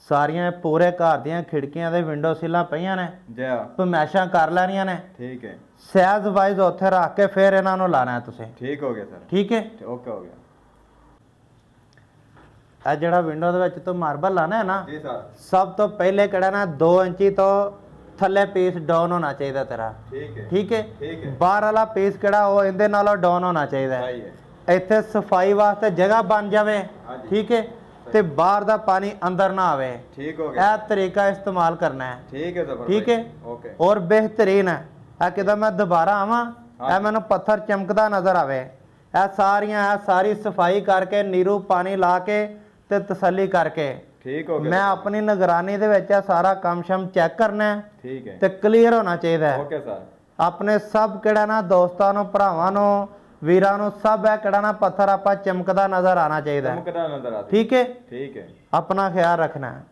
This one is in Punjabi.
ਸਾਰੀਆਂ ਪੂਰੇ ਘਰ ਦੀਆਂ ਖਿੜਕੀਆਂ ਦੇ ਵਿੰਡੋ ਸਿਲਾਂ ਪਈਆਂ ਨੇ ਜੀ ਪਮੈਸ਼ਾਂ ਕਰ ਲੈਣੀਆਂ ਨੇ। ਠੀਕ ਹੈ ਸਾਈਜ਼ ਵਾਈਜ਼ ਉੱਥੇ ਰੱਖ ਕੇ ਫਿਰ ਇਹਨਾਂ ਨੂੰ ਲਾਣਾ ਹੈ ਤੁਸੀਂ। ਠੀਕ ਹੋ ਗਿਆ ਸਰ। ਠੀਕ ਹੈ ਓਕੇ ਹੋ ਗਿਆ। ਇਹ ਜਿਹੜਾ ਵਿੰਡੋ ਦੇ ਵਿੱਚ ਤੋਂ ਮਾਰਬਲ ਲਾਣਾ ਹੈ ਨਾ ਜੀ ਸਰ। ਸਭ ਤੋਂ ਪਹਿਲੇ ਕਿਹੜਾ ਨਾ 2 ਇੰਚੀ ਤੋਂ ਥੱਲੇ ਪੀਸ ਡਾਊਨ ਹੋਣਾ ਚਾਹੀਦਾ ਤੇਰਾ। ਠੀਕ ਹੈ ਠੀਕ ਹੈ ਠੀਕ ਹੈ। ਬਾਹਰ ਵਾਲਾ ਪੀਸ ਕਿਹੜਾ ਉਹ ਇਹਦੇ ਨਾਲੋਂ ਡਾਊਨ ਹੋਣਾ ਚਾਹੀਦਾ। ਸਹੀ ਹੈ। ਇੱਥੇ ਸਫਾਈ ਵਾਸਤੇ ਜਗ੍ਹਾ ਬਣ ਜਾਵੇ। ਹਾਂਜੀ। ਠੀਕ ਹੈ ਤੇ ਬਾਹਰ ਦਾ ਪਾਣੀ ਅੰਦਰ ਨਾ ਆਵੇ। ਠੀਕ ਹੋ ਗਿਆ। ਇਹ ਤਰੀਕਾ ਇਸਤੇਮਾਲ ਕਰਨਾ ਹੈ। ਠੀਕ ਹੈ ਸਰ। ਠੀਕ ਹੈ ਓਕੇ। ਔਰ ਬਿਹਤਰੀਨ ਹੈ। ਇਹ ਕਿਦਾਂ ਮੈਂ ਦੁਬਾਰਾ ਆਵਾਂ ਇਹ ਮੈਨੂੰ ਪੱਥਰ ਚਮਕਦਾ ਨਜ਼ਰ ਆਵੇ। ਇਹ ਸਾਰੀ ਸਫਾਈ ਕਰਕੇ ਨੀਰੂ ਪਾਣੀ ਲਾ ਕੇ ਤੇ ਤਸੱਲੀ ਕਰਕੇ ਠੀਕ ਹੋ ਗਿਆ। ਮੈਂ ਆਪਣੀ ਨਿਗਰਾਨੀ ਦੇ ਵਿੱਚ ਇਹ ਸਾਰਾ ਕੰਮ ਸ਼ਮ ਚੈੱਕ ਕਰਨਾ ਹੈ ਠੀਕ ਹੈ ਤੇ ਕਲੀਅਰ ਹੋਣਾ ਚਾਹੀਦਾ ਹੈ। Okay sir. ਆਪਣੇ ਸਭ ਕਿਹੜਾ ਨਾ ਦੋਸਤਾਂ ਨੂੰ ਭਰਾਵਾਂ ਨੂੰ ਵੀਰਾਂ ਨੂੰ ਸਭ ਇਹ ਕਿਹੜਾ ਨਾ ਪੱਥਰ ਆਪਾਂ ਚਮਕਦਾ ਨਜ਼ਰ ਆਣਾ ਚਾਹੀਦਾ। ਚਮਕਦਾ ਨਜ਼ਰ ਆਤਾ। ਠੀਕ ਹੈ ਠੀਕ ਹੈ। ਆਪਣਾ ਖਿਆਲ ਰੱਖਣਾ ਹੈ।